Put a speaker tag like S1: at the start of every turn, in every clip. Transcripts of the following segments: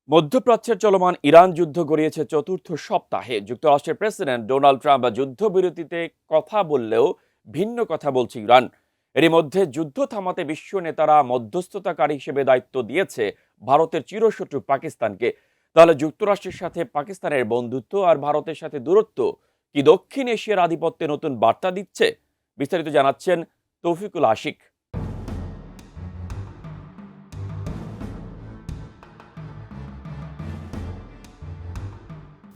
S1: মধ্যপ্রাচ্যের চলমান ইরান যুদ্ধ গড়িয়েছে চতুর্থ সপ্তাহে। যুক্তরাষ্ট্রের প্রেসিডেন্ট ডোনাল্ড ট্রাম্প যুদ্ধবিরতিতে কথা বললেও ভিন্ন কথা বলছে ইরান। এরই মধ্যে যুদ্ধ থামাতে বিশ্ব নেতারা মধ্যস্থতাকারী হিসেবে দায়িত্ব দিয়েছে ভারতের চিরশত্রু পাকিস্তানকে। তাহলে যুক্তরাষ্ট্রের সাথে পাকিস্তানের বন্ধুত্ব আর ভারতের সাথে দূরত্ব কি দক্ষিণ এশিয়ার আধিপত্যে নতুন বার্তা দিচ্ছে? বিস্তারিত জানাচ্ছেন তৌফিকুল আশিক।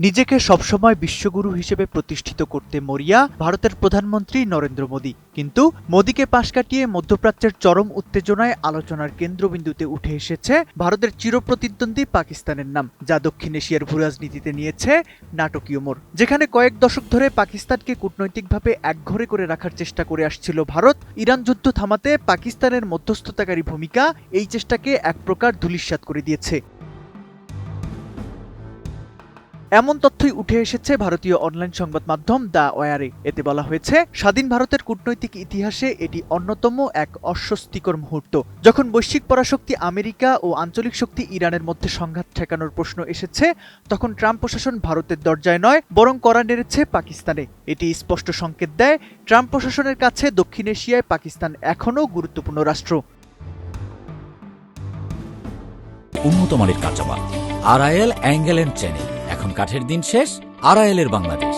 S2: নিজেকে সবসময় বিশ্বগুরু হিসেবে প্রতিষ্ঠিত করতে মরিয়া ভারতের প্রধানমন্ত্রী নরেন্দ্র মোদী, কিন্তু মোদীকে পাশ কাটিয়ে মধ্যপ্রাচ্যের চরম উত্তেজনায় আলোচনার কেন্দ্রবিন্দুতে উঠে এসেছে ভারতের চিরপ্রতিদ্বন্দ্বী পাকিস্তানের নাম, যা দক্ষিণ এশিয়ার ভূরাজনীতিতে নিয়েছে নাটকীয় মোড়। যেখানে কয়েক দশক ধরে পাকিস্তানকে কূটনৈতিকভাবে একঘরে করে রাখার চেষ্টা করে আসছিল ভারত, ইরান যুদ্ধ থামাতে পাকিস্তানের মধ্যস্থতাকারী ভূমিকা এই চেষ্টাকে এক প্রকার ধূলিসাৎ করে দিয়েছে। এমন তথ্যই উঠে এসেছে ভারতীয় অনলাইন সংবাদ মাধ্যম দ্য ওয়ারে। এতে বলা হয়েছে, স্বাধীন ভারতের কূটনৈতিক ইতিহাসে এটি অন্যতম এক অস্বস্তিকর মুহূর্ত, যখন বৈশ্বিক পরাশক্তি আমেরিকা ও আঞ্চলিক শক্তি ইরানের মধ্যে সংঘাত ঠেকানোর প্রশ্ন এসেছে, তখন ট্রাম্প প্রশাসন ভারতের দরজায় নয় বরং কড়া নেড়েছে পাকিস্তানে। এটি স্পষ্ট সংকেত দেয়, ট্রাম্প প্রশাসনের কাছে দক্ষিণ এশিয়ায় পাকিস্তান এখনও গুরুত্বপূর্ণ রাষ্ট্র।
S3: উন্নত মানের কাঁচামাল আরআইএল অ্যাঙ্গেল এন্ড চ্যানেল। এখন কাঠের দিন শেষ, আরআইএল এর বাংলাদেশ।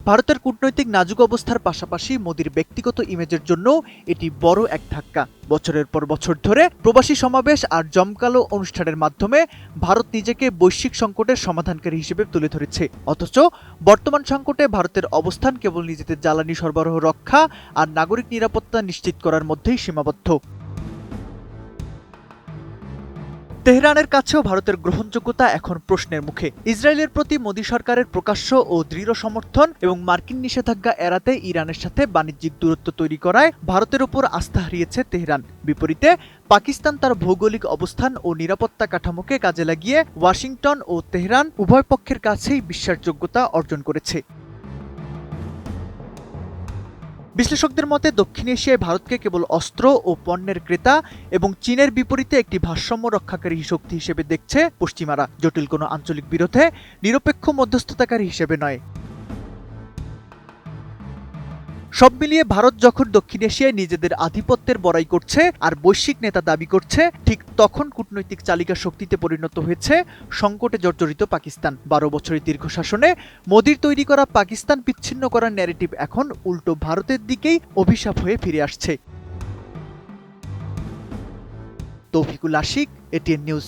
S2: ভারতের কূটনৈতিক নাজুক অবস্থার পাশাপাশি মোদির ব্যক্তিগত ইমেজের জন্য এটি বড় এক ধাক্কা। বছরের পর বছর ধরে প্রবাসী সমাবেশ আর জমকালো অনুষ্ঠানের মাধ্যমে ভারত নিজেকে বৈশ্বিক সংকটের সমাধানকারী হিসেবে তুলে ধরেছে, অথচ বর্তমান সংকটে ভারতের অবস্থান কেবল নিজেদের জ্বালানি সরবরাহ রক্ষা আর নাগরিক নিরাপত্তা নিশ্চিত করার মধ্যেই সীমাবদ্ধ। তেহরানের কাছেও ভারতের গ্রহণযোগ্যতা এখন প্রশ্নের মুখে। ইসরায়েলের প্রতি মোদী সরকারের প্রকাশ্য ও দৃঢ় সমর্থন এবং মার্কিন নিষেধাজ্ঞা এড়াতে ইরানের সাথে বাণিজ্যিক দূরত্ব তৈরি করায় ভারতের ওপর আস্থা হারিয়েছে তেহরান। বিপরীতে পাকিস্তান তার ভৌগোলিক অবস্থান ও নিরাপত্তা কাঠামোকে কাজে লাগিয়ে ওয়াশিংটন ও তেহরান উভয় পক্ষের কাছেই বিশ্বাসযোগ্যতা অর্জন করেছে। বিশ্লেষকদের মতে, দক্ষিণ এশিয়ায় ভারতকে কেবল অস্ত্র ও পণ্যের ক্রেতা এবং চীনের বিপরীতে একটি ভারসাম্য রক্ষাকারী শক্তি হিসেবে দেখছে পশ্চিমারা, জটিল কোনো আঞ্চলিক বিরোধে নিরপেক্ষ মধ্যস্থতাকারী হিসেবে নয়। সব মিলিয়ে ভারত যখন দক্ষিণ এশিয়ায় নিজেদের আধিপত্যের বড়াই করছে আর বৈশ্বিক নেতা দাবি করছে, ঠিক তখন কূটনৈতিক চালিকা শক্তিতে পরিণত হয়েছে সংকটে জর্জরিত পাকিস্তান। 12 বছরের দীর্ঘ শাসনে মোদির তৈরি করা পাকিস্তান বিচ্ছিন্ন করার ন্যারেটিভ এখন উল্টো ভারতের দিকেই অভিশাপ হয়ে ফিরে আসছে। Taufiqul Ashik, ATN news.